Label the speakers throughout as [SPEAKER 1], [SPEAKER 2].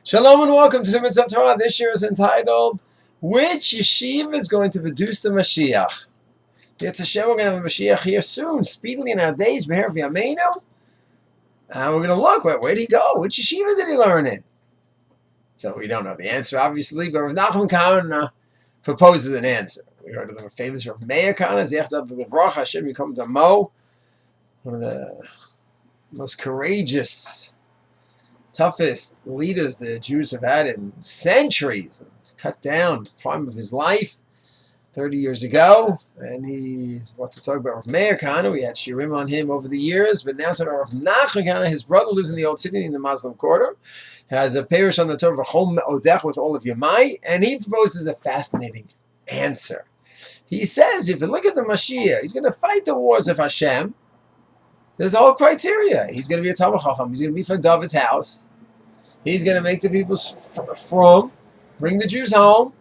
[SPEAKER 1] Shalom and welcome to the Mitzvah Torah. This year is entitled, Which Yeshiva is going to produce the Mashiach? It's Hashem, we're going to have a Mashiach here soon, speedily in our days, Meher V'Yameinu. And we're going to look, where did he go? Which Yeshiva did he learn in? So we don't know the answer, obviously, but Rav Nachman Kahana proposes an answer. We heard of the famous Rav Meir Kahana, Zechzad L'Vrach Hashem Yikom Damo, one of the most courageous, toughest leaders the Jews have had in centuries, cut down the prime of his life 30 years ago. And he's about to talk about Rav Meir Kahana. We had shirim on him over the years, but now talking about Rav Nachman Kahana. His brother lives in the old city in the Muslim quarter, has a parish on the Torah of Chol Me'odech with all of Yamai, and he proposes a fascinating answer. He says, if you look at the Mashiach, he's going to fight the wars of Hashem. There's a whole criteria. He's going to be a Talmid Chacham. He's going to be from David's house. He's going to make the people from, bring the Jews home,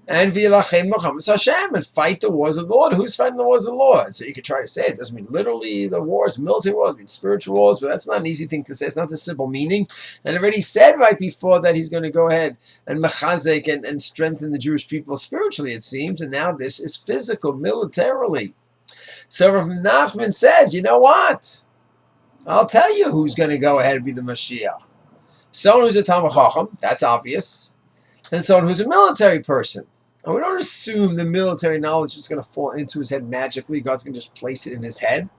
[SPEAKER 1] and v'yilachem Muhammad Hashem, and fight the wars of the Lord. Who's fighting the wars of the Lord? So you could try to say it doesn't mean literally the wars, military wars, it means spiritual wars, but that's not an easy thing to say. It's not the simple meaning. And already said right before that he's going to go ahead and mechazek and strengthen the Jewish people spiritually, it seems. And now this is physical, militarily. So Rav Nachman says, you know what? I'll tell you who's going to go ahead and be the Mashiach. Someone who's a Talmid Chacham, that's obvious, and someone who's a military person. And we don't assume the military knowledge is going to fall into his head magically. God's going to just place it in his head.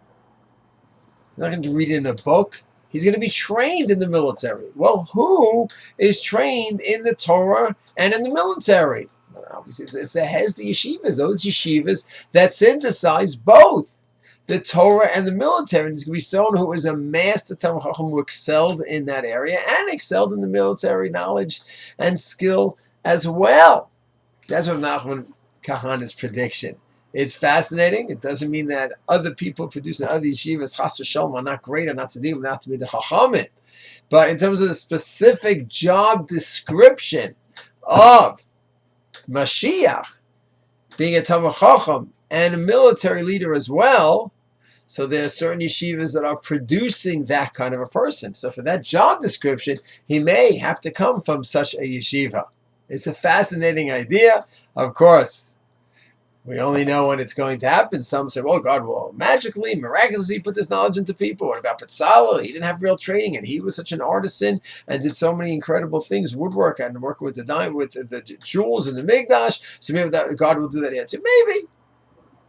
[SPEAKER 1] He's not going to read it in a book. He's going to be trained in the military. Well, who is trained in the Torah and in the military? Obviously, it's the yeshivas, those yeshivas that synthesize both the Torah and the military. And it's going to be someone who is a master Talmid Chacham who excelled in that area and excelled in the military knowledge and skill as well. That's what Nachman Kahana's prediction. It's fascinating. It doesn't mean that other people producing other yeshivas, chas v'shalom, are not great, are not tzaddim, not to be the chachamim. But in terms of the specific job description of Mashiach being a Talmid Chacham and a military leader as well, so there are certain yeshivas that are producing that kind of a person. So for that job description, he may have to come from such a yeshiva. It's a fascinating idea. Of course, we only know when it's going to happen. Some say, well, God will magically, miraculously put this knowledge into people. What about Petzalel? He didn't have real training, and he was such an artisan and did so many incredible things, woodwork and working with the diamond, with the jewels and the Mikdash. So maybe that God will do that here too. Maybe.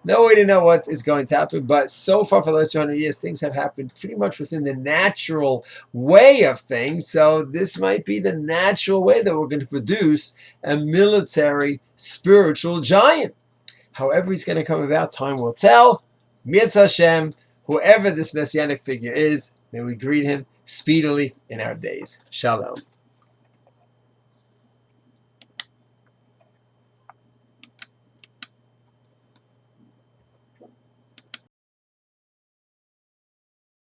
[SPEAKER 1] No way to know what is going to happen, but so far for the last 200 years, things have happened pretty much within the natural way of things. So this might be the natural way that we're going to produce a military spiritual giant. However he's going to come about, time will tell. Mirz Hashem, whoever this messianic figure is, may we greet him speedily in our days. Shalom.